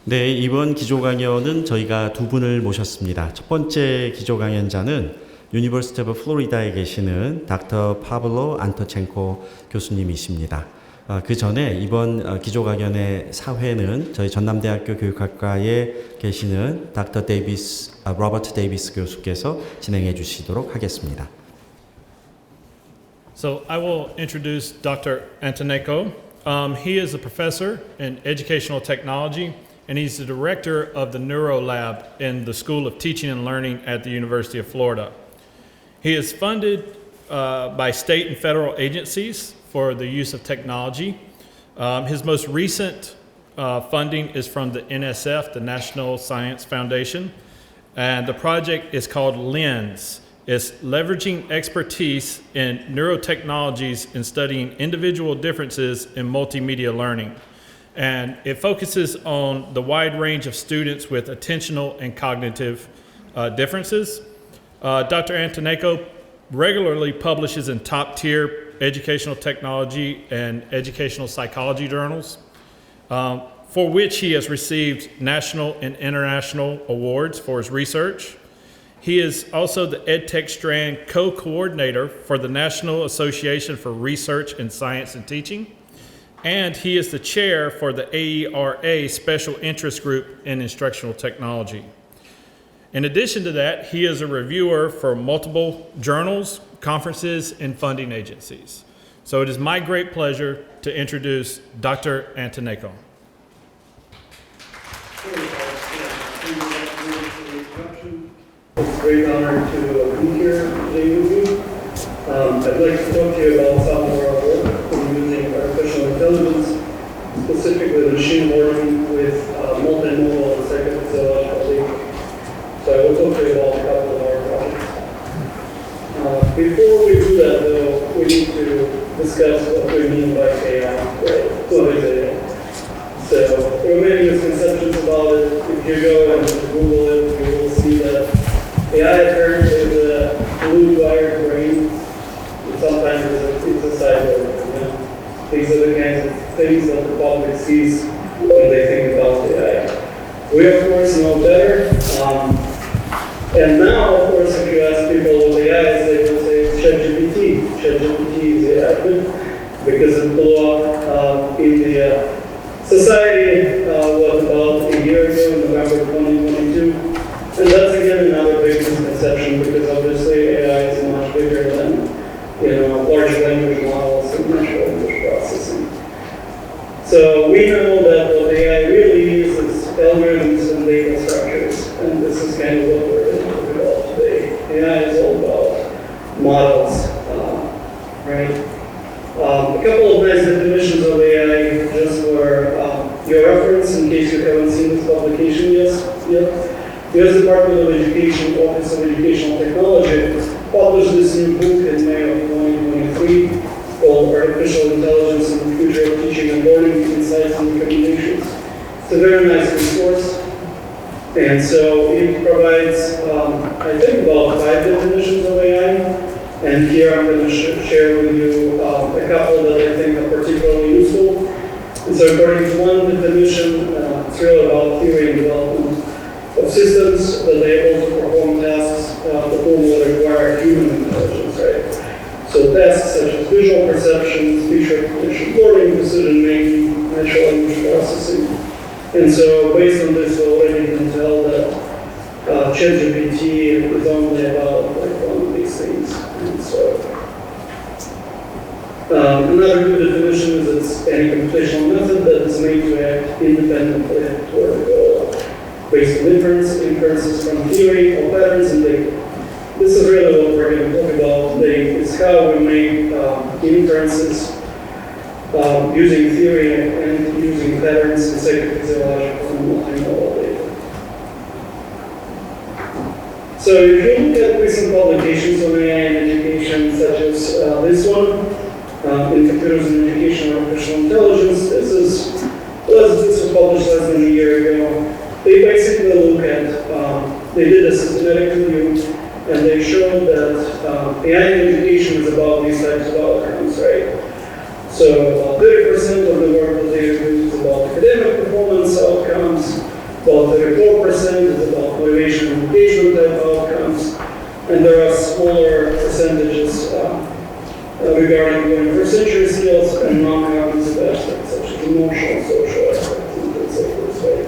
네, 이번 기조 강연은 저희가 두 분을 모셨습니다. 첫 번째 기조 강연자는 유니버시티 오브 플로리다에 계시는 닥터 파블로 안토첸코 교수님이십니다. 그 전에 이번 기조 강연의 사회는 저희 전남대학교 교육학과에 계시는 닥터 로버트 데이비스 교수께서 진행해 주시도록 하겠습니다. So I will introduce Dr. Antoneko. He is a professor in educational technology, and he's the director of the Neuro Lab in the School of Teaching and Learning at the University of Florida. He is funded by state and federal agencies for the use of technology. His most recent funding is from the NSF, the National Science Foundation, and the project is called LENS. It's leveraging expertise in neurotechnologies in studying individual differences in multimedia learning. And it focuses on the wide range of students with attentional and cognitive differences. Dr. Antoneko regularly publishes in top-tier educational technology and educational psychology journals, for which he has received national and international awards for his research. He is also the EdTech Strand co-coordinator for the National Association for Research in Science and Teaching, and he is the chair for the AERA Special Interest Group in Instructional Technology. In addition to that, he is a reviewer for multiple journals, conferences, and funding agencies. So it is my great pleasure to introduce Dr. Antoneko. It's a great honor to be here today with you. I'd like to talk to you about some of our work in using artificial intelligence, specifically machine learning with multimodal and psychophysiological data. So I will talk to you about a couple of our projects. Before we do that, though, we need to discuss what we mean by AI. Right? What is AI? So there are many misconceptions about it. If you go and Google it, you will see that AI apparently is a blue-wired brain. Sometimes it's a cyborg. You know? These are the kinds of things that the public sees when they think about AI. We, of course, know better. And now, of course, if you ask people what AI is, they will say it's ChatGPT. ChatGPT is AI because it blew up in the society about a year ago, in November 2022. And that's again another big misconception because obviously AI is much bigger than large language models and natural language processing. So we know that what AI really is algorithms and data structures, and this is kind of what we're going to talk about today. AI is all about models, right? A couple of nice definitions of AI just for your reference in case you haven't seen this publication yet. The U.S. Department of Education, Office of Educational Technology, published this new book in May of 2023 called Artificial Intelligence and the Future of Teaching and Learning, Insights and Recommendations. It's a very nice resource. And so it provides, I think, about 5 definitions of AI. And here I'm going to share with you a couple that I think are particularly useful. And so according to one definition, it's really about theory and development of systems that are able to perform tasks that will require human intelligence, right? So tasks such as visual perception, speech recognition, learning, decision making, natural language processing. And so based on this, we already can tell that ChatGPT is only about one of these things. And so another good definition is it's any computational method that is made to act independently toward a goal based on inferences from theory or patterns and data. This is really what we're going to talk about today. It's how we make inferences using theory and using patterns and psychophysiological and multimodal data. So if you look at recent publications on AI in education, such as this one, in Computers in Education and Artificial Intelligence, this was published less than a year ago. They basically look at, they did a systematic review, and they showed that AI in education is about these types of outcomes, right? So about 30% of the work that they reviewed is about academic performance outcomes, about 34% is about motivation and engagement type outcomes, and there are smaller percentages regarding 21st century skills and non-cognitive aspects such as emotional, social aspects, and so forth. Right?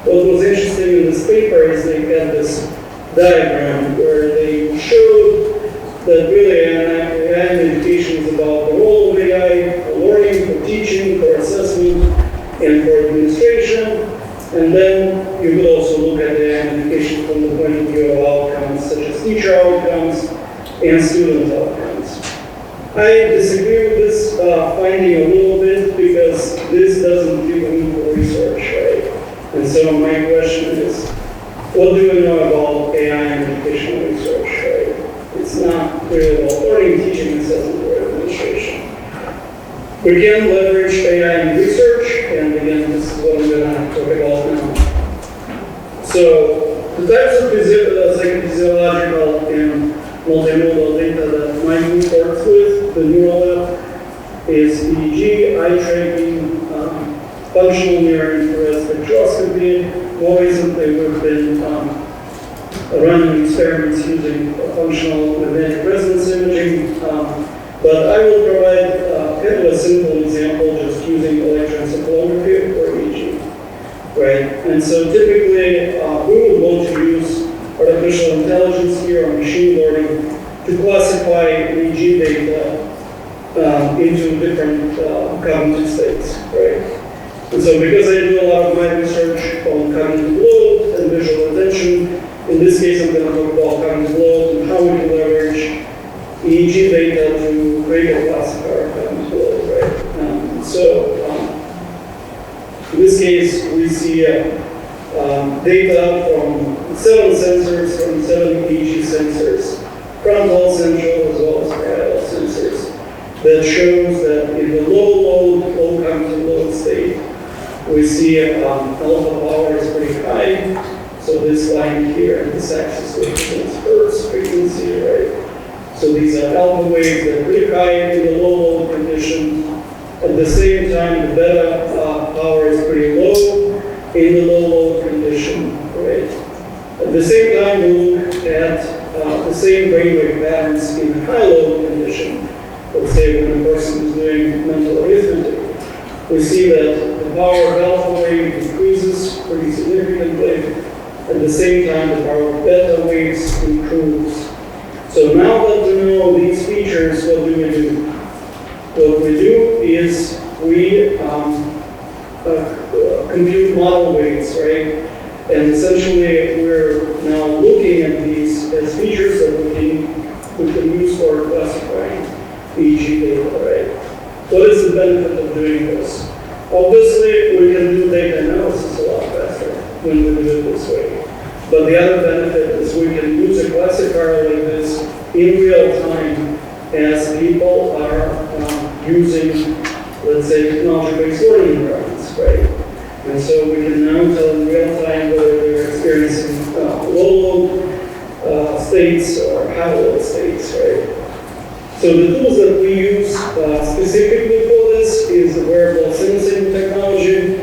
What was interesting in this paper is they had this diagram where they showed that really AI in education is about the role of AI for learning, for teaching, for assessment, and for administration. And then you could also look at the AI in education from the point of view of outcomes such as teacher outcomes and student outcomes. I disagree with this finding a little bit because this doesn't give room for research, right? And so my question is, what do we know about AI in educational research, right? It's not really about learning, teaching, assessment, or administration. We can leverage AI in research, and again, this is what I'm going to talk about now. So, the types of psychophysiological and multimodal data that my group works with, the Neural Lab, is EEG, eye tracking, functional near-infrared spectroscopy. More recently, we've been running experiments using functional magnetic resonance imaging. But I will provide kind of a simple example just using electroencephalography or EEG. Right? And so typically, we would want to use artificial intelligence here or machine learning to classify EEG data into different cognitive states. Right? And so because I do a lot of my research on cognitive load and visual attention, in this case I'm going to talk about cognitive load and how we can leverage EEG data to create a classifier of cognitive load, right? In this case, we see data from 7 sensors, from 7 EEG sensors, frontal, central, as well as parietal sensors, that shows that in the low load, low cognitive load state, we see alpha power is pretty high. So this line here, and this axis represents Hertz frequency, right? So these are alpha waves that are pretty high in the low load condition. At the same time, the beta power is pretty low in the low load condition, right? At the same time, we look at the same brainwave patterns in high load condition. Let's say when a person is doing mental arithmetic, we see that the power of alpha wave decreases pretty significantly. At the same time, the power of beta waves improves. So now that we know these features, what do we do? What we do is we compute model weights, right? And essentially, we're now looking at these as features that we can use for classifying EEG data, right? What is the benefit of doing this? Obviously, we can do data analysis a lot faster when we do it this way. But the other benefit is we can use a classifier like this in real time as people are using, let's say, technology-based learning environments, right? And so we can now tell in real time whether they're experiencing low-load states or high-load states, right? So the tools that we use specifically for this is the wearable sensing technology.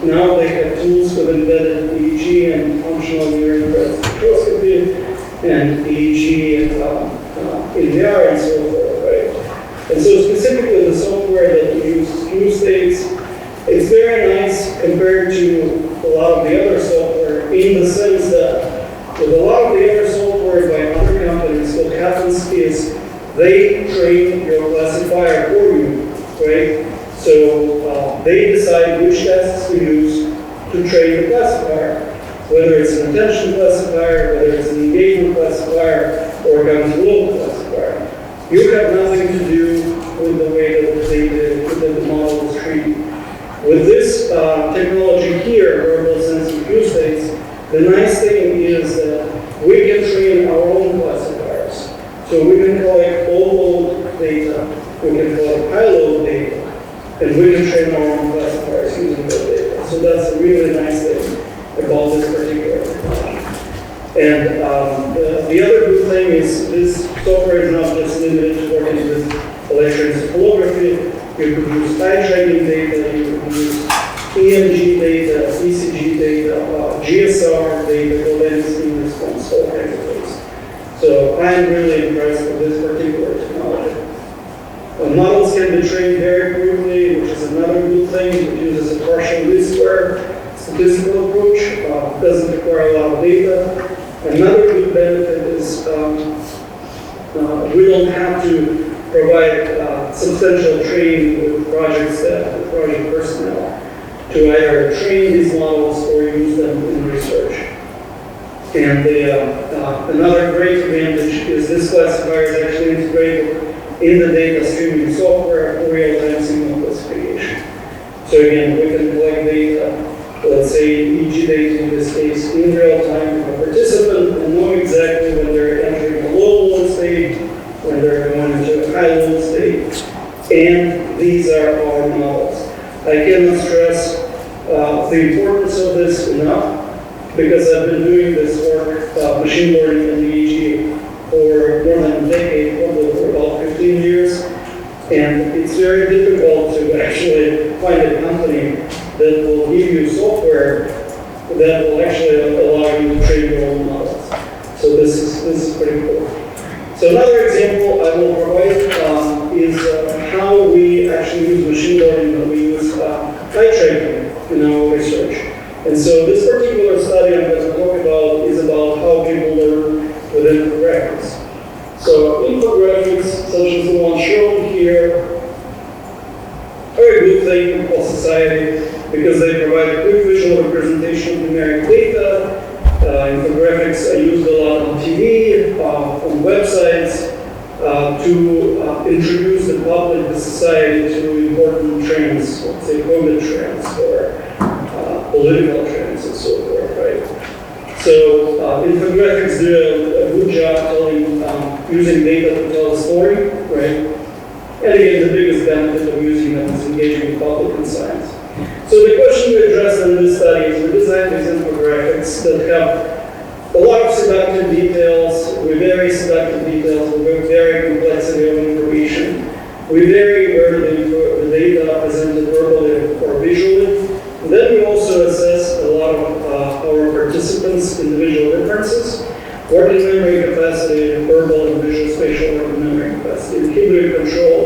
Now they have tools with embedded EEG and functional near-infrared spectroscopy and EEG in VR and so forth, right? And so specifically the software that we use is QStates. It's very nice compared to a lot of the other software in the sense that with a lot of the other software by other companies, what happens is they train your classifier for you, right? So they decide which tests to use to train the classifier, whether it's an attention classifier, whether it's an engagement classifier, or a cognitive load classifier. You have nothing to do with the way that the model is trained. With this technology here, wearable sensing QStates, the nice thing is that we can train our own classifiers. So we can collect low-load data, we can collect high-load data, and we can train our own classifiers using that data. So that's a really nice thing about this particular technology. And the other good thing is this software is not just limited to working with electroencephalography. You could use eye tracking data, you could use EMG data, ECG data, GSR data, domain stream response, all kinds of things. So I'm really impressed with this particular technology. Models can be trained very quickly, which is another good thing. It uses a partial least square statistical approach. Doesn't require a lot of data. Another good benefit is we don't have to provide substantial training with project staff, with project personnel, to either train these models or use them in research. And another great advantage is this classifier is actually integrated in the data streaming software for real-time signal classification. So again, we can collect data, let's say EEG data in this case, in real time from a participant and know exactly when they're entering a low load state, when they're going into a high load state, and these are our models. I cannot stress the importance of this enough, because I've been doing this work, machine learning and EEG, for more than a decade, probably for about 15 years. And it's very difficult to actually find a company that will give you software that will actually allow you to train your own models. So this is pretty cool. So another example I will provide is how we actually use machine learning when we use eye tracking in our research. And so this particular study I'm going to talk about is about how people learn with infographics. So infographics, such as the one shown here, are a good thing for society because they provide a quick visual representation of numeric data. Infographics are used a lot on TV, on websites, to introduce the public, the society to important trends, let's say COVID trends or political trends and so forth, right? So infographics do a good job telling, using data to tell a story, right? And again, the biggest benefit of using them is engaging the public in science. So the question we addressed in this study is we designed these infographics that have a lot of seductive details, with very seductive details, with very complexity of information. We vary where the data presented verbally or visually. And then we also assess a lot of our participants' individual differences, working memory capacity, verbal and visual spatial working memory capacity, inhibitor control,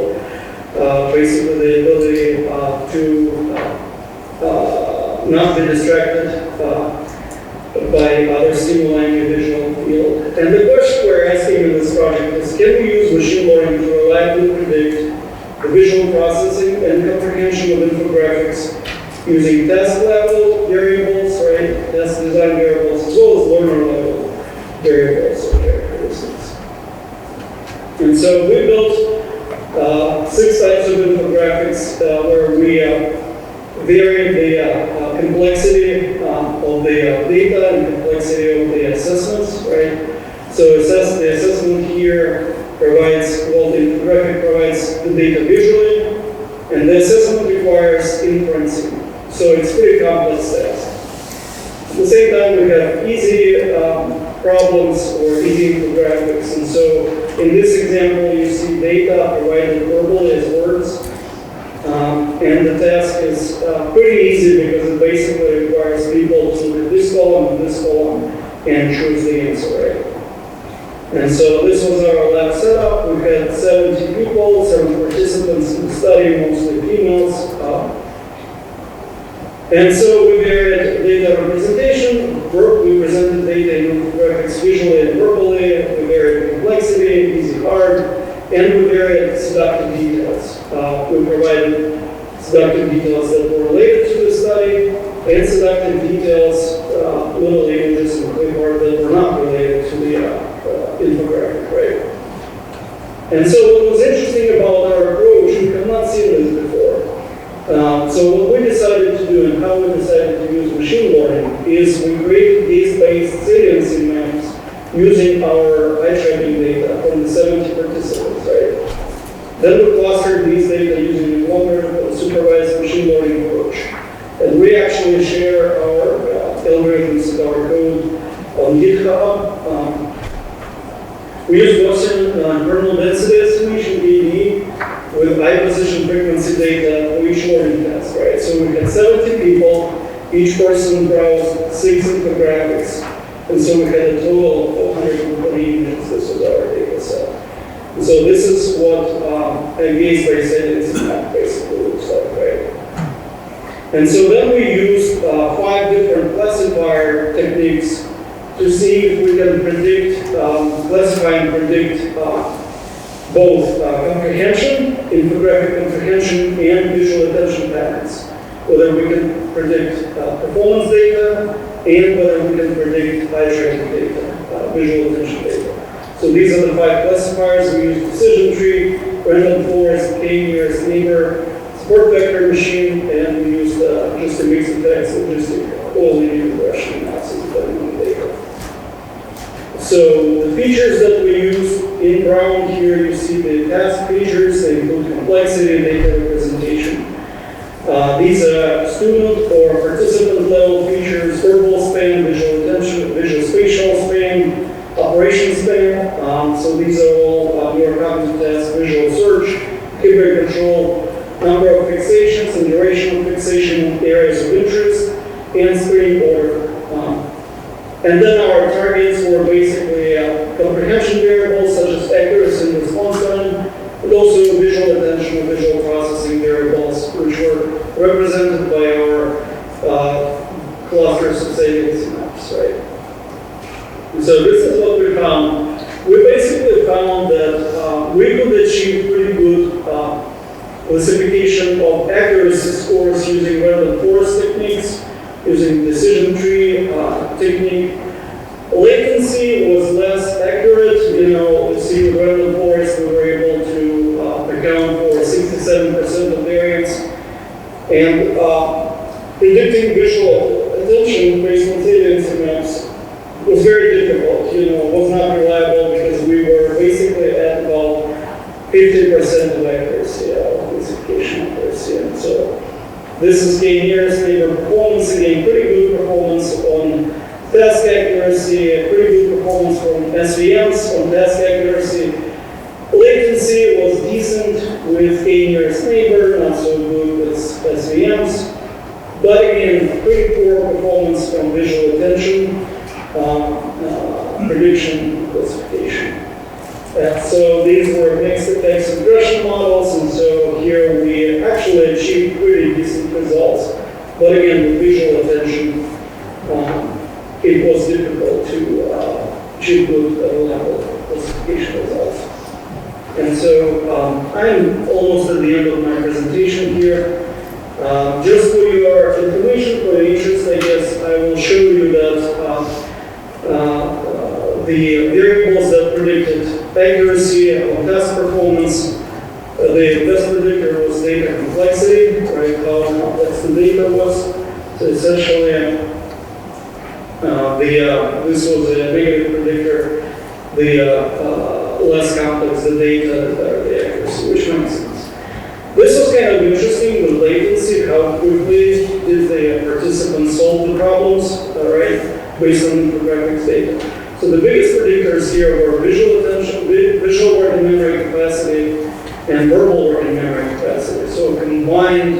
basically the ability to not be distracted by other stimuli in your visual field. And the question we're asking in this project is, can we use machine learning to reliably predict the visual processing and comprehension of infographics using task level variables, right? Task design variables, as well as learner level variables or characteristics. And so we built 6 types of infographics where we vary the complexity of the data and complexity of the assessments, right? So the assessment here provides, well, the infographic provides the data visually, and the assessment requires inferencing. So it's pretty complex task. At the same time, we have easy problems or easy infographics. And so in this example, you see data provided verbally as words. And the task is pretty easy because it basically requires people to look at this column and this column and choose the answer, right? And so this was our lab setup. We had 70 people, 7 participants in the study, mostly females. And so we varied data representation. We presented data in infographics visually and verbally. We varied complexity, easy, hard, and we varied seductive details. We provided seductive details that were related to the study, and seductive details, little images and clipboard that were not related to the infographic, right? And so what was interesting about our approach, we have not seen this before. So what we decided to do and how we decided to use machine learning is we created gaze-based saliency maps using our eye tracking data from the 70 participants, right? Then we clustered these data using a longer supervised machine learning approach. And we actually share our algorithms and our code on GitHub. We use Gaussian kernel density estimation, KD, with high position frequency data for each learning task, right? So we had 70 people, each person browsed 6 infographics, and so we had a total of 420 images. This was our data set. And so this is what a gaze-based saliency map basically looks like, right? And so then we used 5 different classifier techniques to see if we can predict, classify and predict both comprehension, infographic comprehension, and visual attention patterns. Whether we can predict performance data and whether we can predict eye tracking data, visual attention data. So these are the 5 classifiers. We use decision tree, random forest, k-nearest neighbor, support vector machine, and we used just a mix of text logistic or linear regression analysis depending on the data. So the features that we use in brown here, you see the task features. They include complexity, data representation. These are student or participant level features, verbal span, visual attention, visual spatial span, operation span. So these are all neurocognitive tasks, visual search, keyword control, number of fixations and duration of fixation, areas of interest, and screen order. And then our targets were basically comprehension variables such as accuracy and response time, but also visual attention and visual processing variables, which were represented by our clusters of saliency maps, right? And so this is what we found. We basically found that we could achieve pretty good classification of accuracy scores using random forest techniques, using decision tree technique. Latency was less accurate. You know, see with random forest, we were able to account for 67% of variance. And predicting visual attention based on saliency maps was very difficult. You know, it was not reliable because we were basically at about 50% of accuracy, classification accuracy. And so this is k-nearest neighbor performance. Again, pretty good performance on task accuracy, pretty good performance from SVMs on task accuracy. Latency was decent with k-nearest neighbor, not so good with SVMs. But again, pretty poor performance from visual attention, prediction, classification. So these were mixed effects regression models, and so here we actually achieved pretty decent results. But again, with visual attention, it was difficult to achieve good level classification results. And so I'm almost at the end of my presentation here. Just for your information, for your interest, I guess I will show you that the variables that predicted accuracy on task performance, the best predictor was data complexity, right? How complex the data was. So essentially, this was a negative predictor. The less complex the data, the better the accuracy, which makes sense. This was kind of interesting with latency. How quickly did the participants solve the problems, right? Based on infographics data. So the biggest predictors here were visual attention, visual working memory capacity, and verbal working memory capacity. So combined,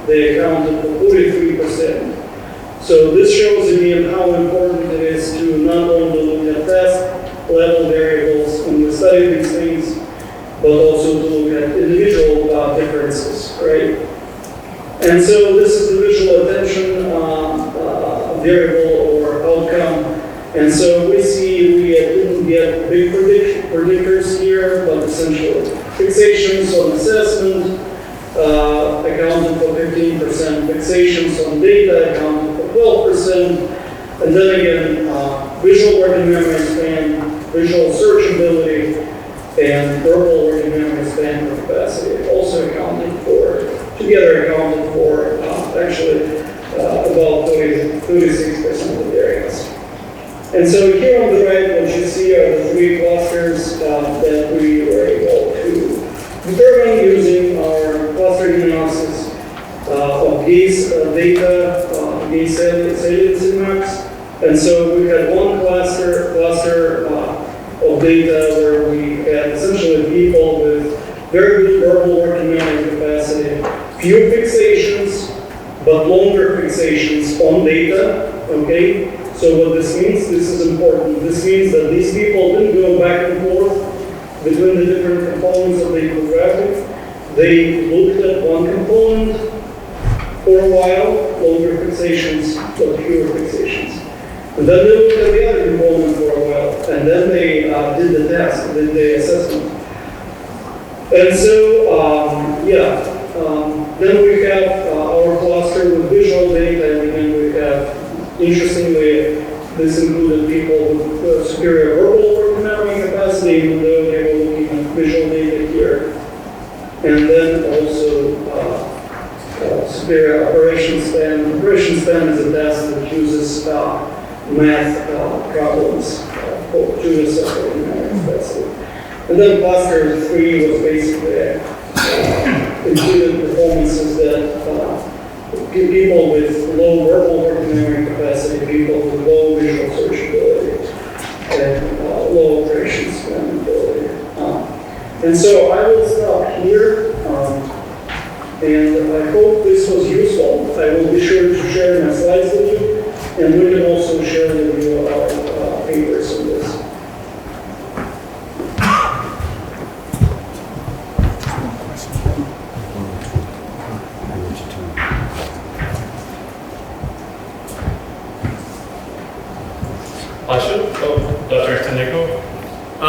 they accounted for 43%. So this shows again how important it is to not only look at task level variables when we study these things, but also to look at individual differences, right? And so this is the visual attention variable or outcome. And so we see we didn't get big predictors here, but essentially fixations on assessment accounted for 15%, fixations on data accounted for 12%, and then again, visual working memory span, visual searchability, and verbal working memory span or capacity also accounted for, together accounted for actually about 36% of the variance. And so here on the right, what you see are the 3 clusters that we were able to determine using our clustering analysis of gaze data, gaze saliency maps. And so we had one cluster of data where we had essentially people with very good verbal working memory capacity, few fixations, but longer fixations on data, okay? So what this means, this is important. This means that these people didn't go back and forth between the different components of the infographic. They looked at one component for a while, longer fixations, but fewer fixations. And then they looked at the other component for a while, and then they did the task, did the assessment. And so, then we have our cluster with visual data, and then we have, interestingly, this included people with superior verbal working memory capacity, even though they were looking at visual data here. And then also superior operation span. Operation span is a task that uses math problems for Julia separating memory capacity. And then cluster 3 was basically included performances that people with low verbal working memory capacity, people with low visual searchability, and low operation span ability. And so I will stop here, and I hope this was useful. I will be sure to share my slides with you, and we can also share with you our papers on this. Dr. Antonenko. I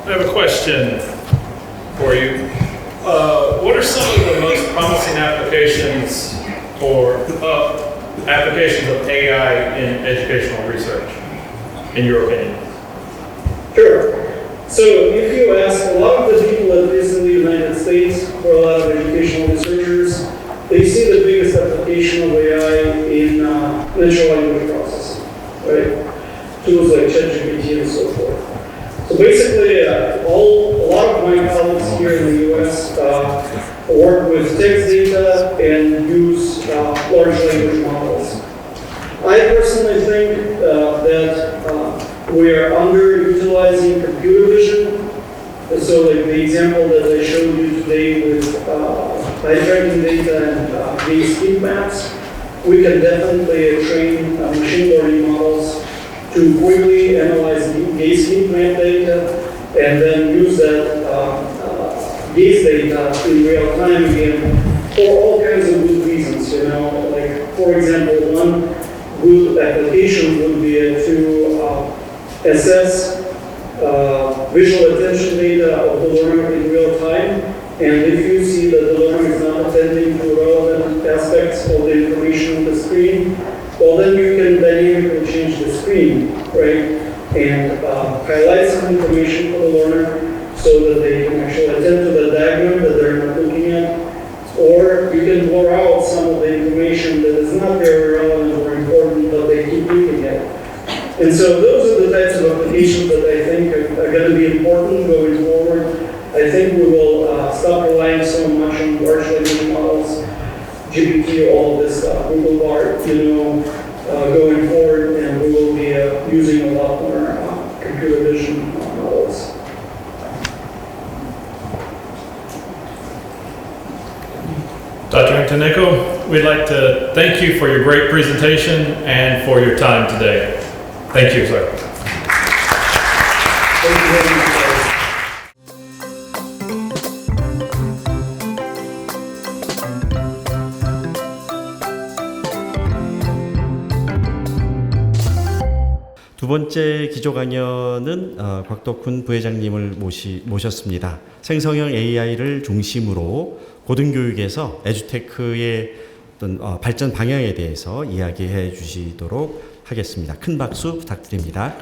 have a question for you. What are some of the most promising applications or applications of AI in educational research, in your opinion? Sure. So if you ask a lot of the people that is in the United States, for a lot of educational researchers, they see the biggest application of AI in natural language processing, right? Tools like ChatGPT and so forth. So basically, a lot of my colleagues here in the US work with text data and use large language models. I personally think that we are underutilizing computer vision. So like the example that I showed you today with eye tracking data and gaze heat maps, we can definitely train machine learning models to quickly analyze gaze heat map data and then use that gaze data in real time again for all kinds of good reasons, you know. Like, for example, one good application would be to assess visual attention data of the learner in real time. And if you see that the learner is not attending to relevant aspects of the information on the screen, well, then you can dynamically change the screen, right? And highlight some information for the learner so that they can actually attend to the diagram that they're not looking at. Or you can blur out some of the information that is not very relevant or important, but they keep looking at. And so those are the types of applications that I think are going to be important going forward. I think we will stop relying so much on large language models, GPT, all of this stuff. We will start, going forward, and we will be using a lot more computer vision models. Dr. Antonenko, we'd like to thank you for your great presentation and for your time today. Thank you, sir. Thank you very much. 두 번째 기조 강연은 곽덕훈 부회장님을 모셨습니다. 생성형 AI를 중심으로 고등교육에서 에듀테크의 어떤 발전 방향에 대해서 이야기해 주시도록 하겠습니다. 큰 박수 부탁드립니다.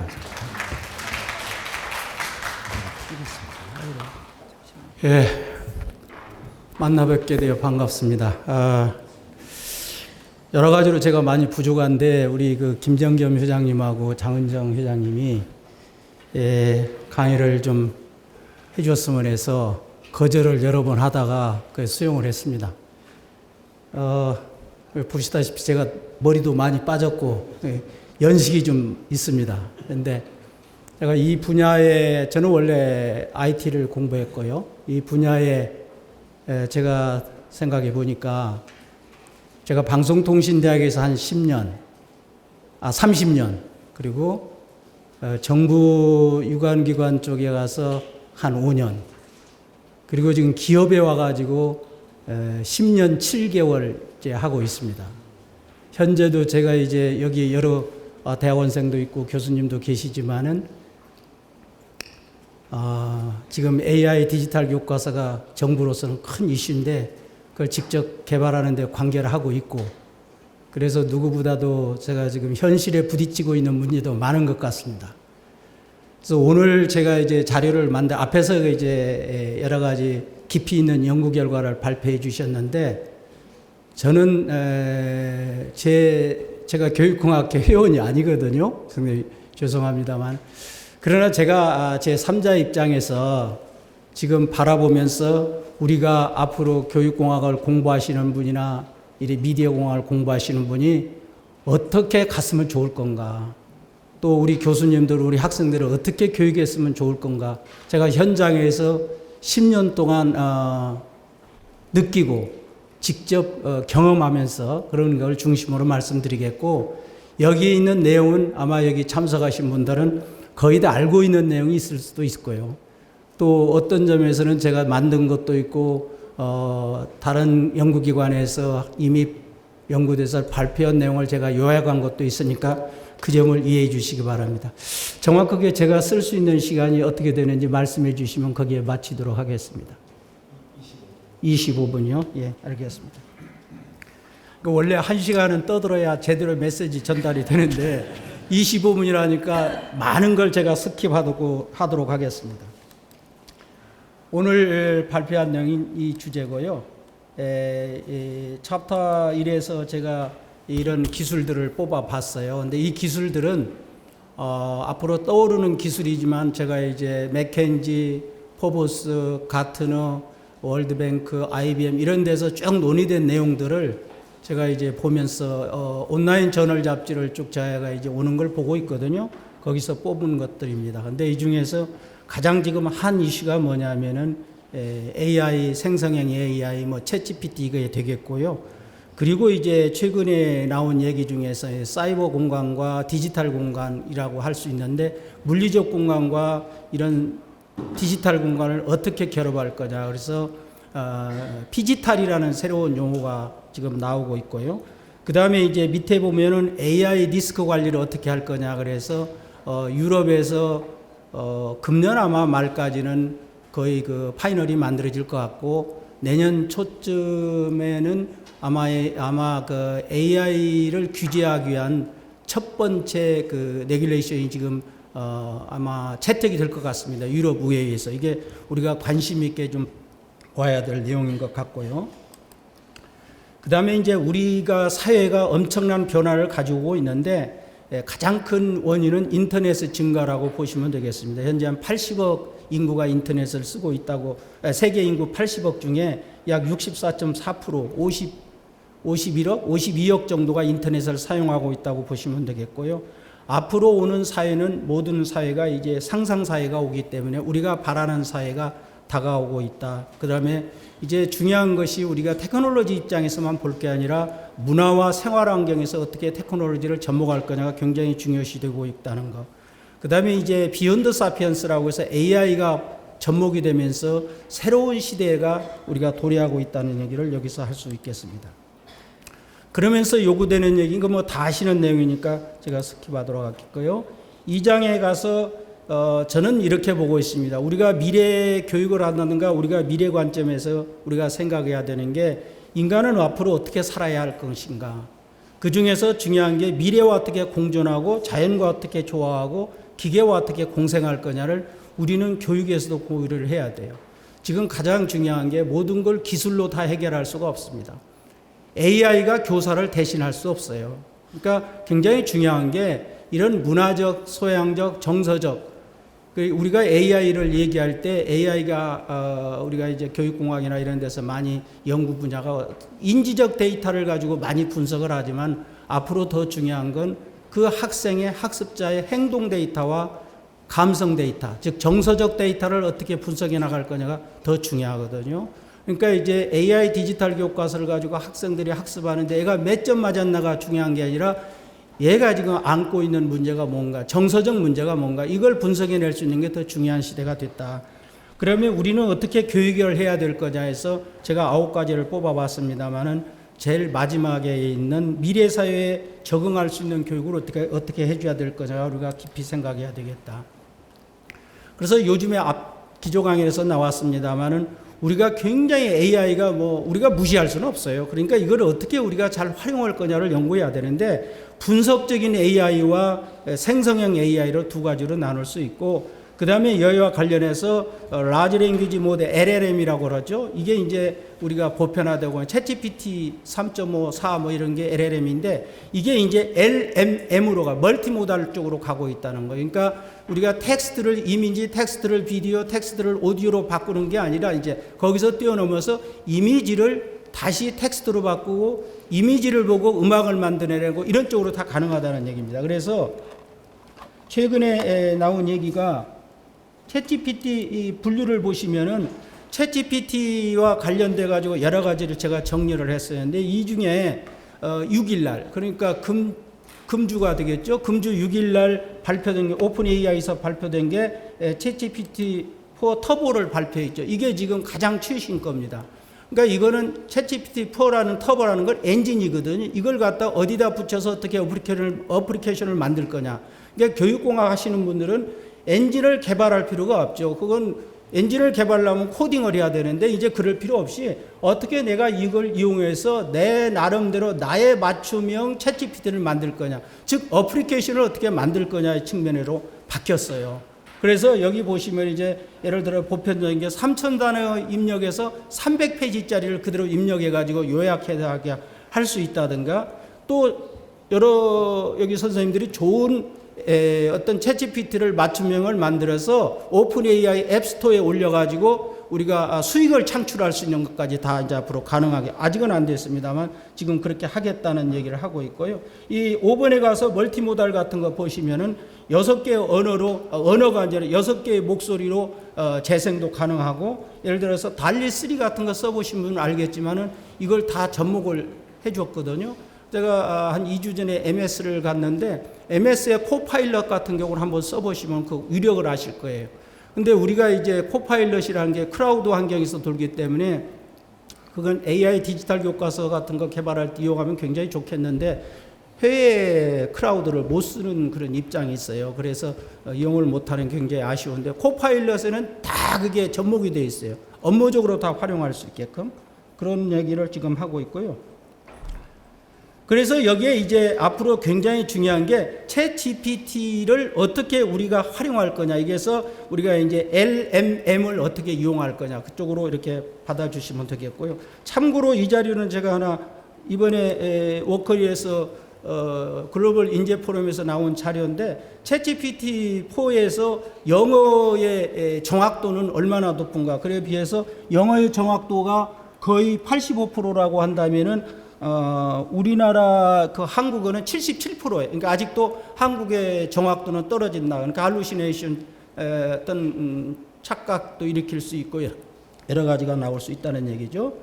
예, 만나 뵙게 되어 반갑습니다. 여러 가지로 제가 많이 부족한데 우리 그 김정겸 회장님하고 장은정 회장님이 강의를 좀 해주었으면 해서 거절을 여러 번 하다가 수용을 했습니다. 보시다시피 제가 머리도 많이 빠졌고 연식이 좀 있습니다. 그런데 제가 이 분야에 저는 원래 IT를 공부했고요. 이 분야에 제가 생각해 보니까 제가 방송통신대학에서 한 30년 그리고 정부 유관기관 쪽에 가서 한 5년 그리고 지금 기업에 와가지고 10년 7개월 이제 하고 있습니다. 현재도 제가 이제 여기 여러 대학원생도 있고 교수님도 계시지만은 지금 AI 디지털 교과서가 정부로서는 큰 이슈인데 그걸 직접 개발하는 데 관계를 하고 있고 그래서 누구보다도 제가 지금 현실에 부딪히고 있는 문제도 많은 것 같습니다. 그래서 오늘 제가 이제 자료를 앞에서 이제 여러 가지 깊이 있는 연구 결과를 발표해 주셨는데 저는 제가 교육공학회 회원이 아니거든요. 선생님 죄송합니다만 그러나 제가 제 3자 입장에서 지금 바라보면서 우리가 앞으로 교육공학을 공부하시는 분이나 이 미디어공학을 공부하시는 분이 어떻게 갔으면 좋을 건가 또 우리 교수님들 우리 학생들을 어떻게 교육했으면 좋을 건가 제가 현장에서 10년 동안 느끼고 직접 경험하면서 그런 걸 중심으로 말씀드리겠고 여기 있는 내용은 아마 여기 참석하신 분들은 거의 다 알고 있는 내용이 있을 수도 있을 거예요. 또 어떤 점에서는 제가 만든 것도 있고 다른 연구기관에서 이미 연구돼서 발표한 내용을 제가 요약한 것도 있으니까 그 점을 이해해 주시기 바랍니다. 정확하게 제가 쓸 수 있는 시간이 어떻게 되는지 말씀해 주시면 거기에 마치도록 하겠습니다. 25분이요? 예, 알겠습니다. 원래 1시간은 떠들어야 제대로 메시지 전달이 되는데 25분이라니까 많은 걸 제가 스킵하도록 하겠습니다. 오늘 발표한 내용인 이 주제고요. 챕터 1에서 제가 이런 기술들을 뽑아봤어요. 근데 이 기술들은 앞으로 떠오르는 기술이지만 제가 이제 맥켄지, 포브스, 가트너, 월드뱅크, IBM 이런 데서 쭉 논의된 내용들을 제가 이제 보면서 온라인 저널 잡지를 쭉 제가 이제 오는 걸 보고 있거든요. 거기서 뽑은 것들입니다. 근데 이 중에서 가장 지금 한 이슈가 뭐냐면은 AI 생성형 AI 뭐 챗GPT 이거에 되겠고요. 그리고 이제 최근에 나온 얘기 중에서 사이버 공간과 디지털 공간이라고 할 수 있는데 물리적 공간과 이런 디지털 공간을 어떻게 결합할 거냐. 그래서 피지털이라는 새로운 용어가 지금 나오고 있고요. 그 다음에 이제 밑에 보면은 AI 리스크 관리를 어떻게 할 거냐. 그래서 유럽에서 금년 아마 말까지는 거의 그 파이널이 만들어질 것 같고 내년 초쯤에는 아마 그 AI를 규제하기 위한 첫 번째 그 레귤레이션이 지금 아마 채택이 될 것 같습니다. 유럽 의회에서. 이게 우리가 관심 있게 좀 봐야 될 내용인 것 같고요. 그 다음에 이제 우리가 사회가 엄청난 변화를 가지고 있는데 가장 큰 원인은 인터넷의 증가라고 보시면 되겠습니다. 현재 한 80억 인구가 인터넷을 쓰고 있다고, 세계 인구 80억 중에 약 64.4%, 51억, 52억 정도가 인터넷을 사용하고 있다고 보시면 되겠고요. 앞으로 오는 사회는 모든 사회가 이제 상상사회가 오기 때문에 우리가 바라는 사회가 다가오고 있다. 그 다음에 이제 중요한 것이 우리가 테크놀로지 입장에서만 볼 게 아니라 문화와 생활 환경에서 어떻게 테크놀로지를 접목할 거냐가 굉장히 중요시 되고 있다는 것. 그 다음에 이제 비욘드 사피엔스라고 해서 AI가 접목이 되면서 새로운 시대가 우리가 도래하고 있다는 얘기를 여기서 할 수 있겠습니다. 그러면서 요구되는 얘기인 뭐 다 아시는 내용이니까 제가 스킵하도록 하겠고요. 2장에 가서 저는 이렇게 보고 있습니다. 우리가 미래 교육을 한다든가 우리가 미래 관점에서 우리가 생각해야 되는 게 인간은 앞으로 어떻게 살아야 할 것인가. 그 중에서 중요한 게 미래와 어떻게 공존하고 자연과 어떻게 조화하고 기계와 어떻게 공생할 거냐를 우리는 교육에서도 고려를 해야 돼요. 지금 가장 중요한 게 모든 걸 기술로 다 해결할 수가 없습니다. AI가 교사를 대신할 수 없어요. 그러니까 굉장히 중요한 게 이런 문화적, 소양적, 정서적 우리가 AI를 얘기할 때 AI가 우리가 이제 교육공학이나 이런 데서 많이 연구 분야가 인지적 데이터를 가지고 많이 분석을 하지만 앞으로 더 중요한 건 그 학생의 학습자의 행동 데이터와 감성 데이터, 즉 정서적 데이터를 어떻게 분석해 나갈 거냐가 더 중요하거든요. 그러니까 이제 AI 디지털 교과서를 가지고 학생들이 학습하는데 얘가 몇 점 맞았나가 중요한 게 아니라 얘가 지금 안고 있는 문제가 뭔가, 정서적 문제가 뭔가, 이걸 분석해낼 수 있는 게 더 중요한 시대가 됐다. 그러면 우리는 어떻게 교육을 해야 될 거냐 해서 제가 9가지를 뽑아봤습니다만은 제일 마지막에 있는 미래 사회에 적응할 수 있는 교육을 어떻게 해줘야 될 거냐 우리가 깊이 생각해야 되겠다. 그래서 요즘에 앞 기조 강의에서 나왔습니다만은 우리가 굉장히 AI가 우리가 무시할 수는 없어요. 그러니까 이걸 어떻게 우리가 잘 활용할 거냐를 연구해야 되는데 분석적인 AI와 생성형 AI로 두 가지로 나눌 수 있고 그 다음에 여기와 관련해서 라지 랭귀지 모델 LLM이라고 그러죠. 이게 이제 우리가 보편화되고 챗GPT 3.5, 4 이런 게 LLM인데 이게 이제 LMM으로 멀티모달 쪽으로 가고 있다는 거예요. 그러니까 우리가 텍스트를 이미지, 텍스트를 비디오, 텍스트를 오디오로 바꾸는 게 아니라 이제 거기서 뛰어넘어서 이미지를 다시 텍스트로 바꾸고 이미지를 보고 음악을 만들어내고 이런 쪽으로 다 가능하다는 얘기입니다. 그래서 최근에 나온 얘기가 챗GPT 분류를 보시면은 챗GPT와 관련돼 가지고 여러 가지를 제가 정리를 했었는데 이 중에 6일날 그러니까 금주가 되겠죠. 금주 6일날 발표된 게 오픈 AI에서 발표된 게 챗GPT4 터보를 발표했죠. 이게 지금 가장 최신 겁니다. 그러니까 이거는 챗GPT4라는 터보라는 걸 엔진이거든요. 이걸 갖다 어디다 붙여서 어떻게 어플리케이션을 만들 거냐. 그러니까 교육공학 하시는 분들은 엔진을 개발할 필요가 없죠. 그건 엔진을 개발하려면 코딩을 해야 되는데 이제 그럴 필요 없이 어떻게 내가 이걸 이용해서 내 나름대로 나의 맞춤형 챗GPT를 만들 거냐. 즉 어플리케이션을 어떻게 만들 거냐의 측면으로 바뀌었어요. 그래서 여기 보시면 이제 예를 들어 보편적인 게 3,000단어 입력해서 300페이지짜리를 그대로 입력해 가지고 요약하게 할 수 있다든가 또 여러 여기 선생님들이 좋은 어떤 챗GPT를 맞춤형을 만들어서 오픈 AI 앱스토어에 올려가지고 우리가 수익을 창출할 수 있는 것까지 다 이제 앞으로 가능하게 아직은 안 됐습니다만 지금 그렇게 하겠다는 얘기를 하고 있고요. 이 5번에 가서 멀티모달 같은 거 보시면은 6개의 언어가 아니라 6개의 목소리로 재생도 가능하고 예를 들어서 달리3 같은 거 써보신 분은 알겠지만은 이걸 다 접목을 해줬거든요. 제가 한 2주 전에 MS를 갔는데 MS의 코파일럿 같은 경우를 한번 써보시면 그 위력을 아실 거예요. 근데 우리가 이제 코파일럿이라는 게 크라우드 환경에서 돌기 때문에 그건 AI 디지털 교과서 같은 거 개발할 때 이용하면 굉장히 좋겠는데 해외 크라우드를 못 쓰는 그런 입장이 있어요. 그래서 이용을 못하는 굉장히 아쉬운데 코파일럿에는 다 그게 접목이 되어 있어요. 업무적으로 다 활용할 수 있게끔 그런 얘기를 지금 하고 있고요. 그래서 여기에 이제 앞으로 굉장히 중요한 게 챗GPT를 어떻게 우리가 활용할 거냐. 이게서 우리가 이제 LMM을 어떻게 이용할 거냐. 그쪽으로 이렇게 받아주시면 되겠고요. 참고로 이 자료는 제가 하나 이번에 워커리에서 글로벌 인재 포럼에서 나온 자료인데 챗GPT4에서 영어의 정확도는 얼마나 높은가. 그에 비해서 영어의 정확도가 거의 85%라고 한다면은 우리나라 그 한국어는 77%예요. 그러니까 아직도 한국의 정확도는 떨어진다. 그러니까 할루시네이션 어떤 착각도 일으킬 수 있고 여러 가지가 나올 수 있다는 얘기죠.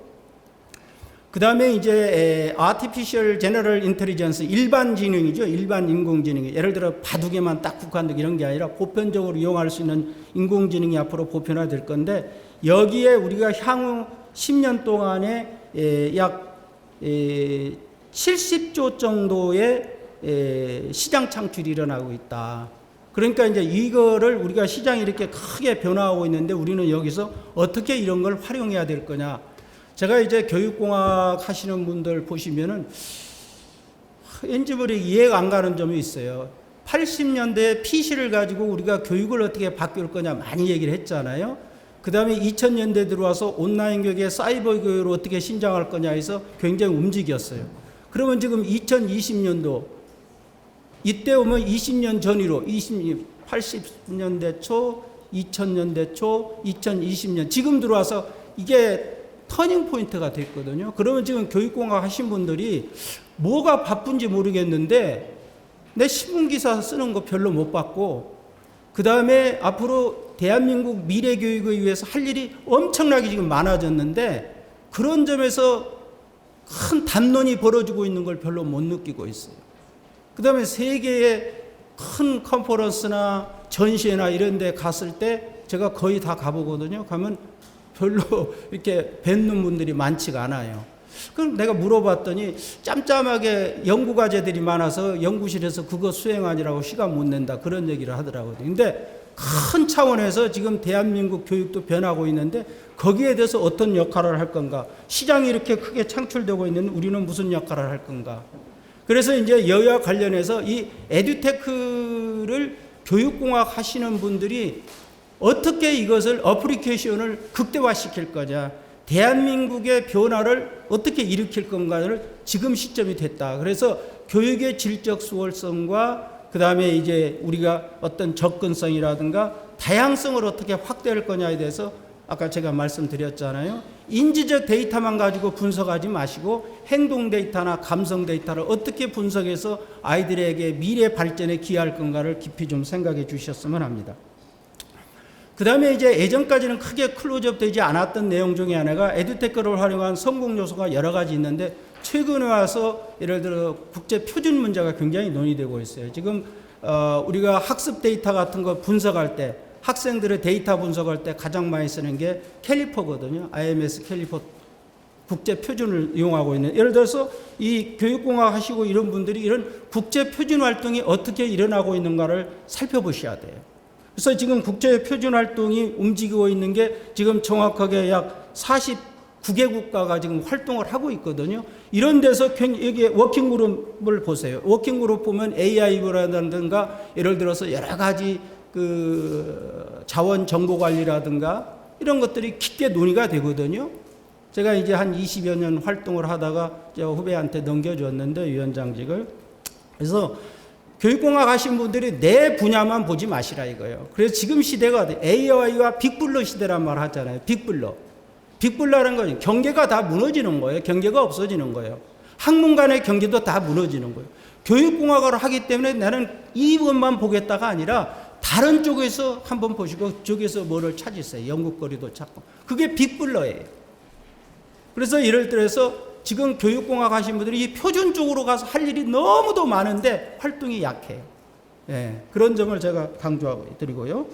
그 다음에 이제 Artificial General Intelligence 일반 지능이죠. 일반 인공지능이 예를 들어 바둑에만 딱 국한되고 이런 게 아니라 보편적으로 이용할 수 있는 인공지능이 앞으로 보편화될 건데 여기에 우리가 향후 10년 동안에 약 70조 정도의 시장 창출이 일어나고 있다. 그러니까 이제 이거를 우리가 시장이 이렇게 크게 변화하고 있는데 우리는 여기서 어떻게 이런 걸 활용해야 될 거냐. 제가 이제 교육공학 하시는 분들 보시면은 왠지 모르게 이해가 안 가는 점이 있어요. 80년대 PC를 가지고 우리가 교육을 어떻게 바뀔 거냐 많이 얘기를 했잖아요. 그 다음에 2000년대 들어와서 온라인 교육에 사이버 교육을 어떻게 신장할 거냐 해서 굉장히 움직였어요. 그러면 지금 2020년도 이때 오면 20년 전으로 80년대 초, 2000년대 초, 2020년 지금 들어와서 이게 터닝 포인트가 됐거든요. 그러면 지금 교육공학 하신 분들이 뭐가 바쁜지 모르겠는데 내 신문기사 쓰는 거 별로 못 봤고 그 다음에 앞으로 대한민국 미래 교육을 위해서 할 일이 엄청나게 지금 많아졌는데 그런 점에서 큰 담론이 벌어지고 있는 걸 별로 못 느끼고 있어요. 그 다음에 세계의 큰 컨퍼런스나 전시회나 이런 데 갔을 때 제가 거의 다 가보거든요. 가면 별로 이렇게 뵙는 분들이 많지가 않아요. 그럼 내가 물어봤더니 짬짬하게 연구과제들이 많아서 연구실에서 그거 수행하느라고 시간 못 낸다 그런 얘기를 하더라고요. 근데 큰 차원에서 지금 대한민국 교육도 변하고 있는데 거기에 대해서 어떤 역할을 할 건가? 시장이 이렇게 크게 창출되고 있는 우리는 무슨 역할을 할 건가? 그래서 이제 여야 관련해서 이 에듀테크를 교육공학 하시는 분들이 어떻게 이것을 어플리케이션을 극대화시킬 거냐, 대한민국의 변화를 어떻게 일으킬 건가를 지금 시점이 됐다. 그래서 교육의 질적 수월성과 그 다음에 이제 우리가 어떤 접근성이라든가 다양성을 어떻게 확대할 거냐에 대해서 아까 제가 말씀드렸잖아요. 인지적 데이터만 가지고 분석하지 마시고 행동 데이터나 감성 데이터를 어떻게 분석해서 아이들에게 미래 발전에 기여할 건가를 깊이 좀 생각해 주셨으면 합니다. 그 다음에 이제 예전까지는 크게 클로즈업 되지 않았던 내용 중에 하나가 에듀테크를 활용한 성공 요소가 여러 가지 있는데 최근에 와서 예를 들어 국제 표준 문제가 굉장히 논의되고 있어요. 지금 우리가 학습 데이터 같은 거 분석할 때 학생들의 데이터 분석할 때 가장 많이 쓰는 게 캘리퍼거든요. IMS 캘리퍼 국제 표준을 이용하고 있는. 예를 들어서 이 교육공학 하시고 이런 분들이 이런 국제 표준 활동이 어떻게 일어나고 있는가를 살펴보셔야 돼요. 그래서 지금 국제 표준 활동이 움직이고 있는 게 지금 정확하게 약 49개 국가가 지금 활동을 하고 있거든요. 이런 데서 여기 워킹그룹을 보세요. 워킹그룹 보면 AI라든가 예를 들어서 여러 가지 그 자원 정보 관리라든가 이런 것들이 깊게 논의가 되거든요. 제가 이제 한 20여 년 활동을 하다가 제가 후배한테 넘겨줬는데 위원장직을. 그래서 교육공학 하신 분들이 내 분야만 보지 마시라 이거예요. 그래서 지금 시대가 AI와 빅블러 시대란 말 하잖아요. 빅블러. 빅블러라는 건 경계가 다 무너지는 거예요. 경계가 없어지는 거예요. 학문 간의 경계도 다 무너지는 거예요. 교육공학을 하기 때문에 나는 이것만 보겠다가 아니라 다른 쪽에서 한번 보시고 저기서 뭐를 찾으세요. 연구거리도 찾고. 그게 빅블러예요. 그래서 예를 들어서 지금 교육공학 하신 분들이 이 표준 쪽으로 가서 할 일이 너무도 많은데 활동이 약해요. 예, 그런 점을 제가 강조하고 드리고요.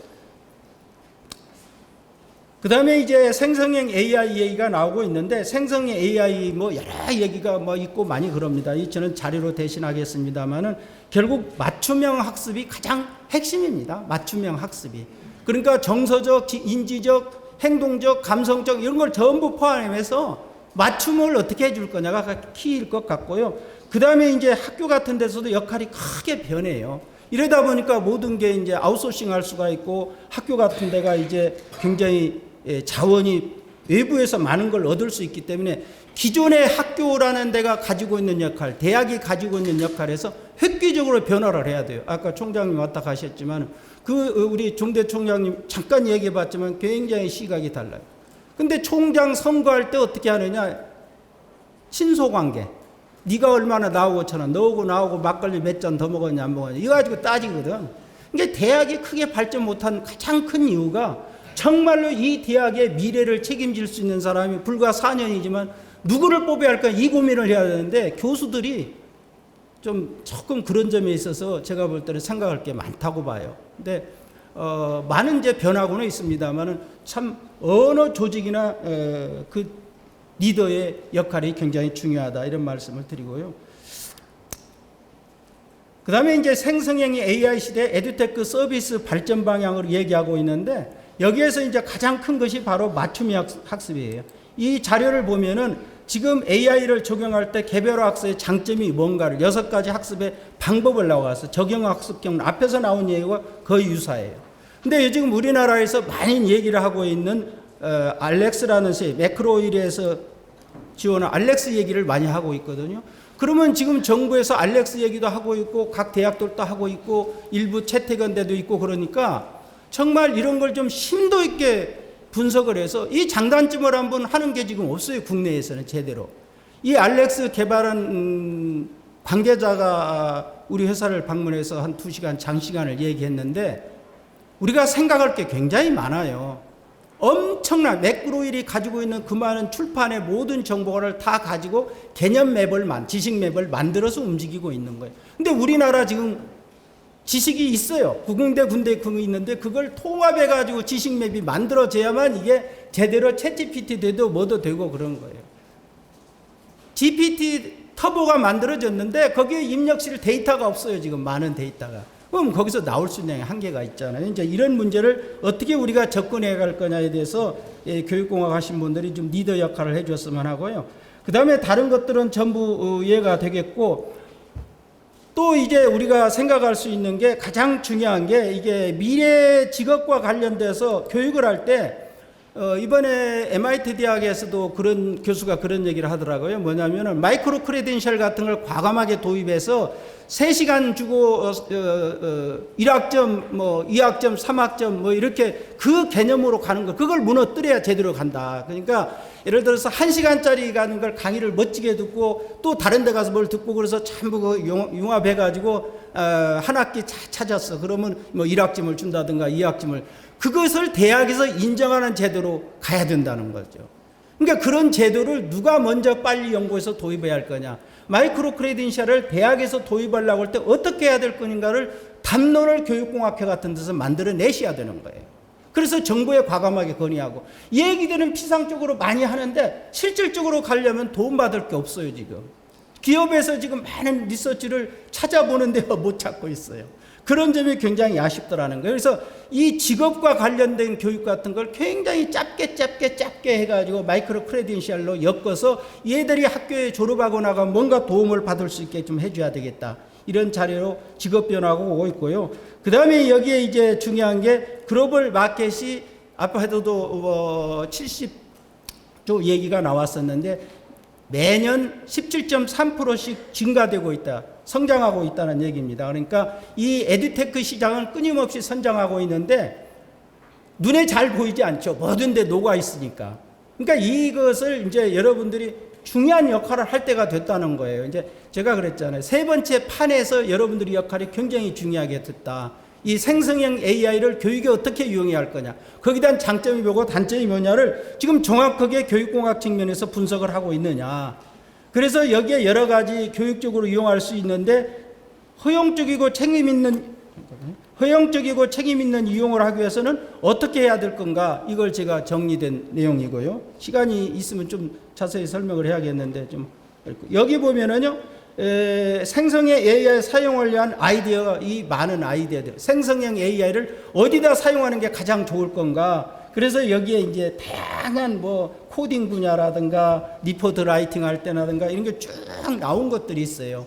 그 다음에 이제 생성형 AI 얘기가 나오고 있는데 생성형 AI 뭐 여러 얘기가 뭐 있고 많이 그럽니다. 저는 자료로 대신하겠습니다만은 결국 맞춤형 학습이 가장 핵심입니다. 맞춤형 학습이. 그러니까 정서적, 인지적, 행동적, 감성적 이런 걸 전부 포함해서 맞춤을 어떻게 해줄 거냐가 키일 것 같고요. 그 다음에 이제 학교 같은 데서도 역할이 크게 변해요. 이러다 보니까 모든 게 이제 아웃소싱 할 수가 있고 학교 같은 데가 이제 굉장히 자원이 외부에서 많은 걸 얻을 수 있기 때문에 기존의 학교라는 데가 가지고 있는 역할, 대학이 가지고 있는 역할에서 획기적으로 변화를 해야 돼요. 아까 총장님 왔다 가셨지만 우리 종대 총장님 잠깐 얘기해 봤지만 굉장히 시각이 달라요. 근데 총장 선거할 때 어떻게 하느냐? 친소관계. 네가 얼마나 나오고 저는 너하고 나오고 막걸리 몇 잔 더 먹었냐 안 먹었냐 이거 가지고 따지거든. 그러니까 대학이 크게 발전 못한 가장 큰 이유가 정말로 이 대학의 미래를 책임질 수 있는 사람이 불과 4년이지만 누구를 뽑아야 할까 이 고민을 해야 되는데 교수들이 좀 조금 그런 점에 있어서 제가 볼 때는 생각할 게 많다고 봐요. 근데 많은 이제 변화고는 있습니다만은 참 어느 조직이나 그 리더의 역할이 굉장히 중요하다 이런 말씀을 드리고요. 그 다음에 이제 생성형의 AI 시대 에듀테크 서비스 발전 방향을 얘기하고 있는데 여기에서 이제 가장 큰 것이 바로 맞춤형 학습이에요. 이 자료를 보면은 지금 AI를 적용할 때 개별 학습의 장점이 뭔가를 6가지 학습의 방법을 나와서 적용 학습 경우 앞에서 나온 얘기와 거의 유사해요. 근데 지금 우리나라에서 많이 얘기를 하고 있는 알렉스라는 매크로일에서 지원한 알렉스 얘기를 많이 하고 있거든요. 그러면 지금 정부에서 알렉스 얘기도 하고 있고 각 대학들도 하고 있고 일부 채택원대도 있고 그러니까 정말 이런 걸 좀 심도 있게 분석을 해서 이 장단점을 한번 하는 게 지금 없어요. 국내에서는 제대로. 이 알렉스 개발한 관계자가 우리 회사를 방문해서 한 2시간 장시간을 얘기했는데 우리가 생각할 게 굉장히 많아요. 엄청난 매크로일이 가지고 있는 그 많은 출판의 모든 정보를 다 가지고 개념 맵을 지식 맵을 만들어서 움직이고 있는 거예요. 근데 우리나라 지금 지식이 있어요. 구공대 군대 그거 있는데 그걸 통합해 가지고 지식 맵이 만들어져야만 이게 제대로 챗GPT 돼도 뭐도 되고 그런 거예요. GPT 터보가 만들어졌는데 거기에 입력실 데이터가 없어요. 지금 많은 데이터가. 그럼 거기서 나올 수 있는 한계가 있잖아요. 이제 이런 문제를 어떻게 우리가 접근해 갈 거냐에 대해서 교육공학 하신 분들이 좀 리더 역할을 해 줬으면 하고요. 그 다음에 다른 것들은 전부 이해가 되겠고, 또 이제 우리가 생각할 수 있는 게 가장 중요한 게 이게 미래 직업과 관련돼서 교육을 할 때 이번에 MIT 대학에서도 그런 교수가 그런 얘기를 하더라고요. 뭐냐면은 마이크로 크레덴셜 같은 걸 과감하게 도입해서 3시간 주고 1학점, 뭐 2학점, 3학점 뭐 이렇게 그 개념으로 가는 거, 그걸 무너뜨려야 제대로 간다. 그러니까 예를 들어서 1시간짜리 가는 걸 강의를 멋지게 듣고 또 다른 데 가서 뭘 듣고 그래서 전부 그 융합해 가지고 한 학기 찾았어. 그러면 뭐 1학점을 준다든가 2학점을, 그것을 대학에서 인정하는 제도로 가야 된다는 거죠. 그러니까 그런 제도를 누가 먼저 빨리 연구해서 도입해야 할 거냐. 마이크로 크레덴셜을 대학에서 도입하려고 할 때 어떻게 해야 될 건가를 담론을 교육공학회 같은 데서 만들어내셔야 되는 거예요. 그래서 정부에 과감하게 건의하고, 얘기들은 피상적으로 많이 하는데 실질적으로 가려면 도움받을 게 없어요. 지금 기업에서 지금 많은 리서치를 찾아보는데 못 찾고 있어요. 그런 점이 굉장히 아쉽더라는 거예요. 그래서 이 직업과 관련된 교육 같은 걸 굉장히 짧게 해가지고 마이크로 크레덴셜로 엮어서 얘들이 학교에 졸업하고 나가면 뭔가 도움을 받을 수 있게 좀 해줘야 되겠다. 이런 자료로 직업 변화가 오고 있고요. 그 다음에 여기에 이제 중요한 게 글로벌 마켓이 아까도 70조 얘기가 나왔었는데 매년 17.3%씩 증가되고 있다. 성장하고 있다는 얘기입니다. 그러니까 이 에듀테크 시장은 끊임없이 성장하고 있는데 눈에 잘 보이지 않죠. 뭐든 데 녹아 있으니까. 그러니까 이것을 이제 여러분들이 중요한 역할을 할 때가 됐다는 거예요. 이제 제가 그랬잖아요. 3번째 판에서 여러분들의 역할이 굉장히 중요하게 됐다. 이 생성형 AI를 교육에 어떻게 이용해야 할 거냐, 거기에 대한 장점이 뭐고 단점이 뭐냐를 지금 정확하게 교육공학 측면에서 분석을 하고 있느냐. 그래서 여기에 여러 가지 교육적으로 이용할 수 있는데 허용적이고 책임 있는 이용을 하기 위해서는 어떻게 해야 될 건가, 이걸 제가 정리된 내용이고요. 시간이 있으면 좀 자세히 설명을 해야겠는데 좀 여기 보면은요, 생성형 AI 사용을 위한 아이디어가, 이 많은 아이디어들, 생성형 AI를 어디다 사용하는 게 가장 좋을 건가. 그래서 여기에 이제 다양한 뭐 코딩 분야라든가 리포트 라이팅 할 때라든가 이런 게 쭉 나온 것들이 있어요.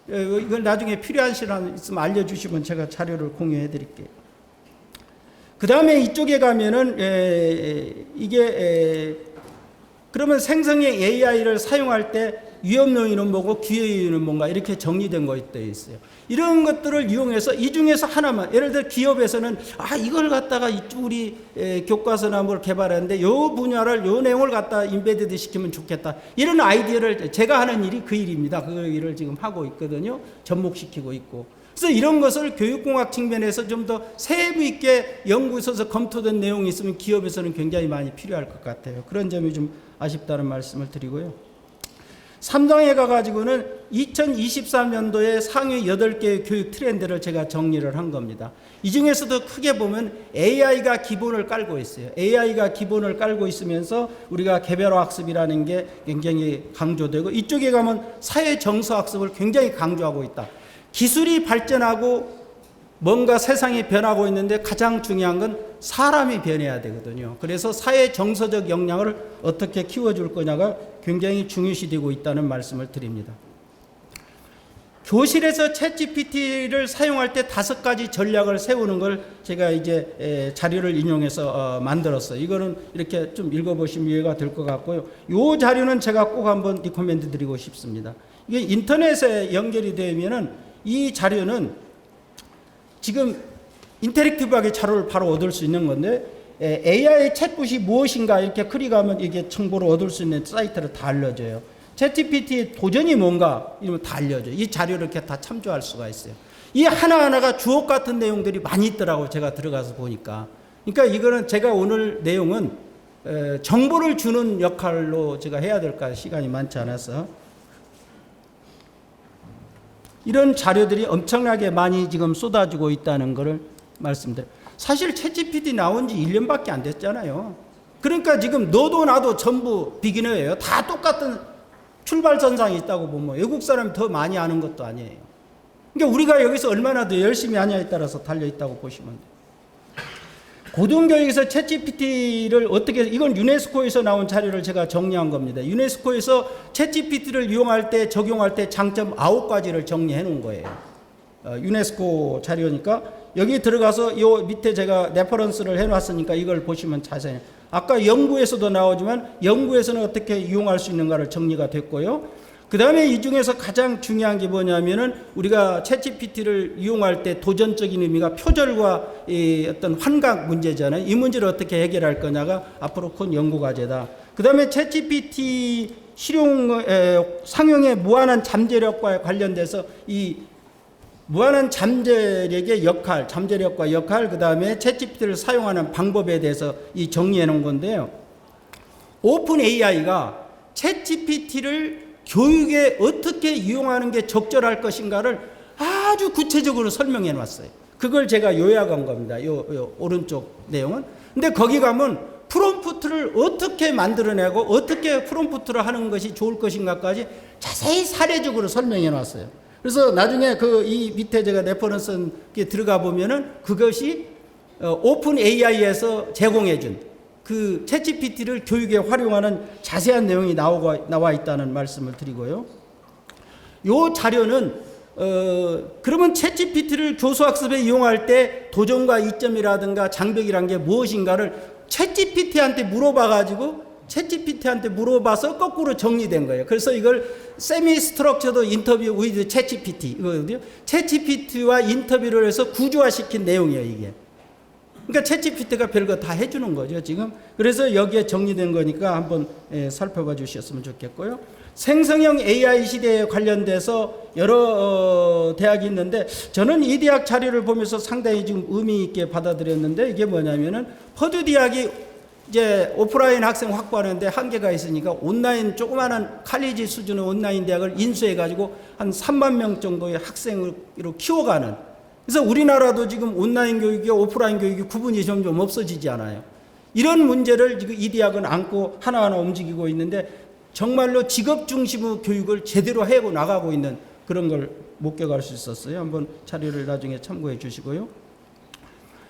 이걸 나중에 필요한 시간 있으면 알려주시면 제가 자료를 공유해 드릴게요. 그 다음에 이쪽에 가면은 그러면 생성형 AI를 사용할 때 위험 요인은 뭐고 기회 요인은 뭔가, 이렇게 정리된 거 되어 있어요. 이런 것들을 이용해서 이 중에서 하나만, 예를 들어 기업에서는 이걸 갖다가 우리 교과서나 뭘 개발하는데 요 분야를, 요 내용을 갖다 인베디드 시키면 좋겠다. 이런 아이디어를, 제가 하는 일이 그 일입니다. 그 일을 지금 하고 있거든요. 접목시키고 있고. 그래서 이런 것을 교육공학 측면에서 좀 더 세부 있게 연구해서 검토된 내용이 있으면 기업에서는 굉장히 많이 필요할 것 같아요. 그런 점이 좀 아쉽다는 말씀을 드리고요. 3장에 가가지고는 2023년도에 상위 8개의 교육 트렌드를 제가 정리를 한 겁니다. 이 중에서도 크게 보면 AI가 기본을 깔고 있어요. AI가 기본을 깔고 있으면서 우리가 개별화 학습이라는 게 굉장히 강조되고, 이쪽에 가면 사회 정서 학습을 굉장히 강조하고 있다. 기술이 발전하고 뭔가 세상이 변하고 있는데 가장 중요한 건 사람이 변해야 되거든요. 그래서 사회 정서적 역량을 어떻게 키워줄 거냐가 굉장히 중요시되고 있다는 말씀을 드립니다. 교실에서 챗GPT를 사용할 때 5가지 전략을 세우는 걸 제가 이제 자료를 인용해서 만들었어요. 이거는 이렇게 좀 읽어보시면 이해가 될 것 같고요. 이 자료는 제가 꼭 한번 리코멘드 드리고 싶습니다. 이게 인터넷에 연결이 되면은 이 자료는 지금 인터랙티브하게 자료를 바로 얻을 수 있는 건데, AI 챗봇이 무엇인가 이렇게 클릭하면 이게 정보를 얻을 수 있는 사이트를 다 알려줘요. 챗GPT의 도전이 뭔가 이러면 다 알려줘요. 이 자료를 이렇게 다 참조할 수가 있어요. 이 하나하나가 주옥 같은 내용들이 많이 있더라고요. 제가 들어가서 보니까. 그러니까 이거는 제가 오늘 내용은 정보를 주는 역할로 제가 해야 될까 시간이 많지 않아서 이런 자료들이 엄청나게 많이 지금 쏟아지고 있다는 것을 말씀드려요. 사실 챗GPT 나온 지 1년밖에 안 됐잖아요. 그러니까 지금 너도 나도 전부 비기너예요. 다 똑같은 출발선상이 있다고 보면 외국 사람이 더 많이 아는 것도 아니에요. 그러니까 우리가 여기서 얼마나 더 열심히 하냐에 따라서 달려있다고 보시면 돼요. 고등교육에서 챗GPT를 어떻게, 이건 유네스코에서 나온 자료를 제가 정리한 겁니다. 유네스코에서 챗GPT를 이용할 때, 적용할 때 장점 9가지를 정리해 놓은 거예요. 유네스코 자료니까 여기 들어가서 요 밑에 제가 레퍼런스를 해 놨으니까 이걸 보시면 자세히. 아까 연구에서도 나오지만 연구에서는 어떻게 이용할 수 있는가를 정리가 됐고요. 그 다음에 이 중에서 가장 중요한 게 뭐냐면은 우리가 챗GPT를 이용할 때 도전적인 의미가 표절과 이 어떤 환각 문제잖아요. 이 문제를 어떻게 해결할 거냐가 앞으로 큰 연구 과제다. 그 다음에 챗GPT 상용의 무한한 잠재력과 관련돼서 이 무한한 잠재력의 역할, 잠재력과 역할, 그 다음에 챗GPT를 사용하는 방법에 대해서 이 정리해 놓은 건데요. 오픈 AI가 챗GPT를 교육에 어떻게 이용하는 게 적절할 것인가를 아주 구체적으로 설명해 놨어요. 그걸 제가 요약한 겁니다. 요 오른쪽 내용은. 근데 거기 가면 프롬프트를 어떻게 만들어내고 어떻게 프롬프트를 하는 것이 좋을 것인가까지 자세히 사례적으로 설명해 놨어요. 그래서 나중에 이 밑에 제가 레퍼런스에 들어가 보면은 그것이 오픈 AI에서 제공해 준 그 챗GPT를 교육에 활용하는 자세한 내용이 나와 있다는 말씀을 드리고요. 요 자료는 그러면 챗GPT를 교수학습에 이용할 때 도전과 이점이라든가 장벽이란 게 무엇인가를 챗GPT한테 물어봐서 거꾸로 정리된 거예요. 그래서 이걸 세미 스트럭처드 인터뷰 위드 챗GPT 이거거든요. 챗GPT와 인터뷰를 해서 구조화시킨 내용이에요, 이게. 그러니까 챗GPT가 별거 다 해주는 거죠, 지금. 그래서 여기에 정리된 거니까 한번 살펴봐 주셨으면 좋겠고요. 생성형 AI 시대에 관련돼서 여러 대학이 있는데 저는 이 대학 자료를 보면서 상당히 좀 의미 있게 받아들였는데 이게 뭐냐면은 퍼듀 대학이 이제 오프라인 학생 확보하는데 한계가 있으니까 온라인 조그마한 칼리지 수준의 온라인 대학을 인수해가지고 한 3만 명 정도의 학생으로 키워가는. 그래서 우리나라도 지금 온라인 교육이 오프라인 교육이 구분이 점점 없어지지 않아요. 이런 문제를 지금 이 대학은 안고 하나하나 움직이고 있는데 정말로 직업 중심의 교육을 제대로 해고 나가고 있는 그런 걸 목격할 수 있었어요. 한번 자료를 나중에 참고해 주시고요.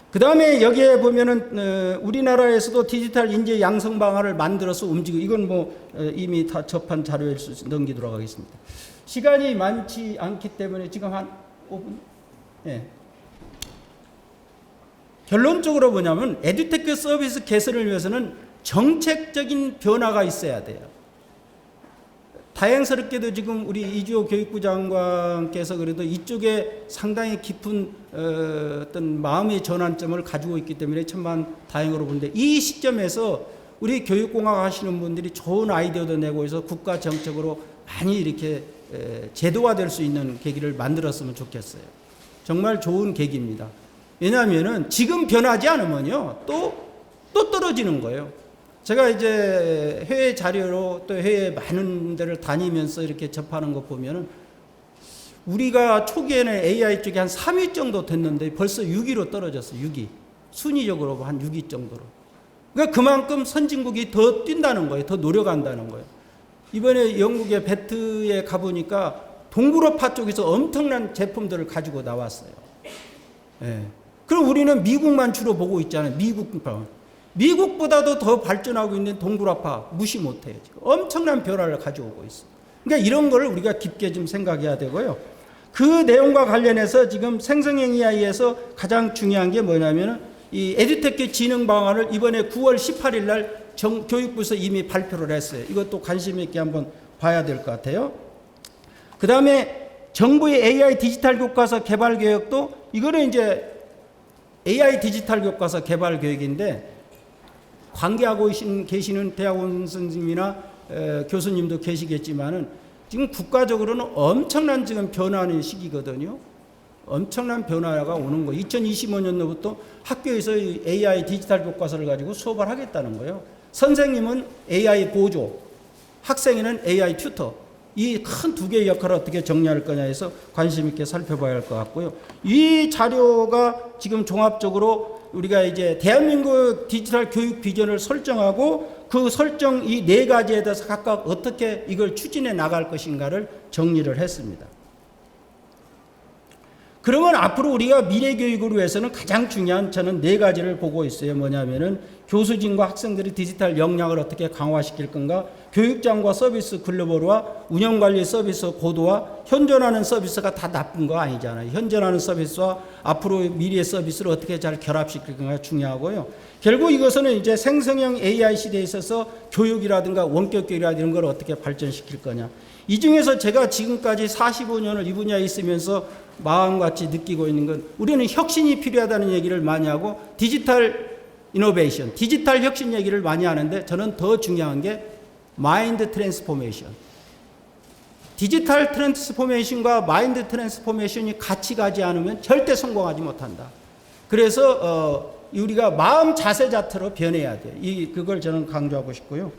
그 다음에 여기에 보면은 우리나라에서도 디지털 인재 양성 방안을 만들어서 움직이고 이건 뭐 이미 다 접한 자료에 넘기도록 하겠습니다. 시간이 많지 않기 때문에 지금 한 5분? 예. 결론적으로 뭐냐면 에듀테크 서비스 개선을 위해서는 정책적인 변화가 있어야 돼요. 다행스럽게도 지금 우리 이주호 교육부 장관께서 그래도 이쪽에 상당히 깊은 어떤 마음의 전환점을 가지고 있기 때문에 천만 다행으로 보는데 이 시점에서 우리 교육공학 하시는 분들이 좋은 아이디어도 내고 해서 국가 정책으로 많이 이렇게 제도화될 수 있는 계기를 만들었으면 좋겠어요. 정말 좋은 계기입니다. 왜냐하면은 지금 변하지 않으면요 또 떨어지는 거예요. 제가 이제 해외 자료로 또 해외 많은 데를 다니면서 이렇게 접하는 거 보면은 우리가 초기에는 AI 쪽에 한 3위 정도 됐는데 벌써 6위로 떨어졌어요. 6위. 순위적으로 한 6위 정도로. 그러니까 그만큼 선진국이 더 뛴다는 거예요. 더 노력한다는 거예요. 이번에 영국의 베트에 가보니까 동구럽파 쪽에서 엄청난 제품들을 가지고 나왔어요. 예. 그럼 우리는 미국만 주로 보고 있잖아요. 미국보다도 더 발전하고 있는 동구라파 무시 못해요. 지금 엄청난 변화를 가져오고 있어요. 그러니까 이런 거를 우리가 깊게 좀 생각해야 되고요. 그 내용과 관련해서 지금 생성형 AI에서 가장 중요한 게 뭐냐면은 이 에듀테크 지능 방안을 이번에 9월 18일 날 교육부에서 이미 발표를 했어요. 이것도 관심 있게 한번 봐야 될 것 같아요. 그 다음에 정부의 AI 디지털 교과서 개발 계획도 이거는 이제 AI 디지털 교과서 개발 계획인데 관계하고 계시는 대학원 선생님이나 교수님도 계시겠지만은 지금 국가적으로는 엄청난 지금 변화하는 시기거든요. 엄청난 변화가 오는 거예요. 2025년도부터 학교에서 AI 디지털 교과서를 가지고 수업을 하겠다는 거예요. 선생님은 AI 보조, 학생에는 AI 튜터. 이 큰 두 개의 역할을 어떻게 정리할 거냐 해서 관심 있게 살펴봐야 할 것 같고요. 이 자료가 지금 종합적으로 우리가 이제 대한민국 디지털 교육 비전을 설정하고 그 설정 이 네 가지에 대해서 각각 어떻게 이걸 추진해 나갈 것인가를 정리를 했습니다. 그러면 앞으로 우리가 미래 교육을 위해서는 가장 중요한 저는 네 가지를 보고 있어요. 뭐냐면은 교수진과 학생들의 디지털 역량을 어떻게 강화시킬 건가, 교육장과 서비스 글로벌화, 운영관리 서비스 고도화, 현존하는 서비스가 다 나쁜 거 아니잖아요. 현존하는 서비스와 앞으로 미래의 서비스를 어떻게 잘 결합시킬 건가 중요하고요. 결국 이것은 이제 생성형 AI 시대에 있어서 교육이라든가 원격 교육이라든가 이런 걸 어떻게 발전시킬 거냐. 이 중에서 제가 지금까지 45년을 이 분야에 있으면서 마음같이 느끼고 있는 건 우리는 혁신이 필요하다는 얘기를 많이 하고 디지털 이노베이션, 디지털 혁신 얘기를 많이 하는데 저는 더 중요한 게 마인드 트랜스포메이션. 디지털 트랜스포메이션과 마인드 트랜스포메이션이 같이 가지 않으면 절대 성공하지 못한다. 그래서 우리가 마음 자세 자체로 변해야 돼. 그걸 저는 강조하고 싶고요.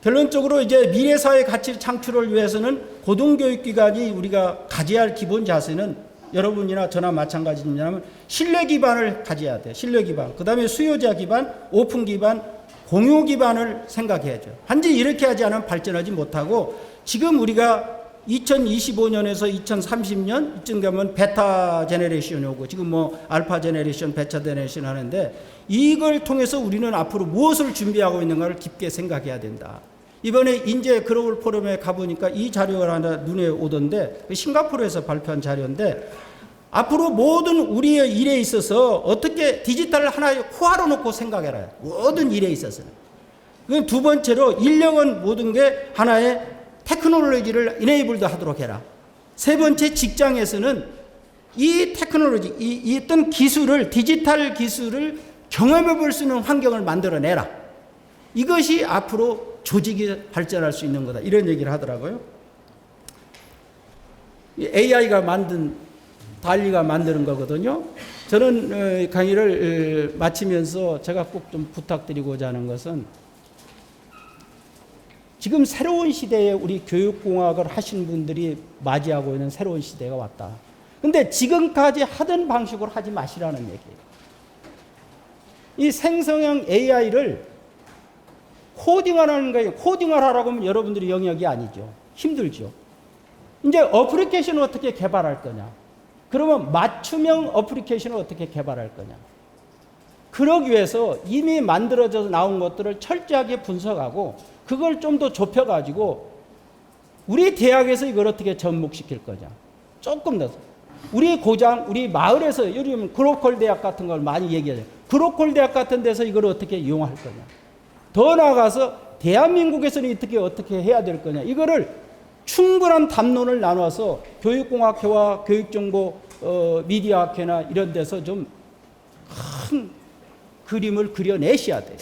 결론적으로 이제 미래 사회 가치 창출을 위해서는 고등교육기관이 우리가 가져야 할 기본 자세는 여러분이나 저나 마찬가지냐면 신뢰 기반을 가져야 돼. 신뢰 기반. 그 다음에 수요자 기반, 오픈 기반, 공유 기반을 생각해야죠. 단지 이렇게 하지 않으면 발전하지 못하고 지금 우리가 2025년에서 2030년 이쯤 가면 베타 제너레이션이 오고 지금 뭐 알파 제너레이션, 베타 제너레이션 하는데 이걸 통해서 우리는 앞으로 무엇을 준비하고 있는가를 깊게 생각해야 된다. 이번에 인재 글로벌 포럼에 가보니까 이 자료가 하나 눈에 오던데 싱가포르에서 발표한 자료인데 앞으로 모든 우리의 일에 있어서 어떻게 디지털을 하나의 코어로 놓고 생각해라. 모든 일에 있어서는. 그 두 번째로 인력은 모든 게 하나의 테크놀로지를 이네이블드 하도록 해라. 세 번째 직장에서는 이 테크놀로지, 이 어떤 기술을, 디지털 기술을 경험해 볼 수 있는 환경을 만들어내라. 이것이 앞으로 조직이 발전할 수 있는 거다. 이런 얘기를 하더라고요. AI가 만든, 달리가 만드는 거거든요. 저는 강의를 마치면서 제가 꼭 좀 부탁드리고자 하는 것은 지금 새로운 시대에 우리 교육공학을 하신 분들이 맞이하고 있는 새로운 시대가 왔다. 근데 지금까지 하던 방식으로 하지 마시라는 얘기예요. 이 생성형 AI를 코딩하는 거예요. 코딩을 하라고 하면 여러분들이 영역이 아니죠. 힘들죠. 이제 어플리케이션을 어떻게 개발할 거냐. 그러면 맞춤형 어플리케이션을 어떻게 개발할 거냐. 그러기 위해서 이미 만들어져 나온 것들을 철저하게 분석하고 그걸 좀 더 좁혀가지고 우리 대학에서 이걸 어떻게 접목시킬 거냐. 조금 더. 우리 고장, 우리 마을에서 요즘 그로컬 대학 같은 걸 많이 얘기하죠. 그로컬 대학 같은 데서 이걸 어떻게 이용할 거냐. 더 나아가서 대한민국에서는 어떻게 해야 될 거냐. 이거를 충분한 담론을 나눠서 교육공학회와 교육정보 미디어학회나 이런 데서 좀 큰 그림을 그려내셔야 돼요.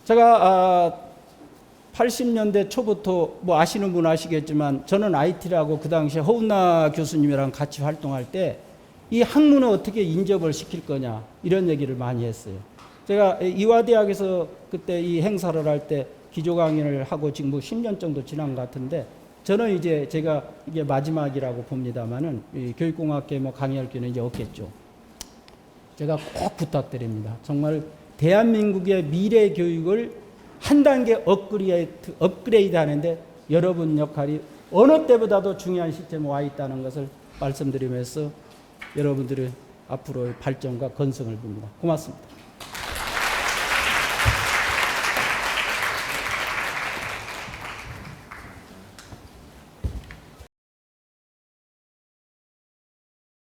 제가 80년대 초부터 뭐 아시는 분 아시겠지만 저는 IT라고 그 당시에 허운나 교수님이랑 같이 활동할 때 이 학문을 어떻게 인접을 시킬 거냐 이런 얘기를 많이 했어요. 제가 이화대학에서 그때 이 행사를 할 때 기조 강연을 하고 지금 뭐 10년 정도 지난 것 같은데 저는 이제 제가 이게 마지막이라고 봅니다만은 이 교육공학계 뭐 강의할 기회는 이제 없겠죠. 제가 꼭 부탁드립니다. 정말 대한민국의 미래 교육을 한 단계 업그레이드 하는데 여러분 역할이 어느 때보다도 중요한 시점에 와 있다는 것을 말씀드리면서 여러분들의 앞으로의 발전과 건승을 빕니다. 고맙습니다.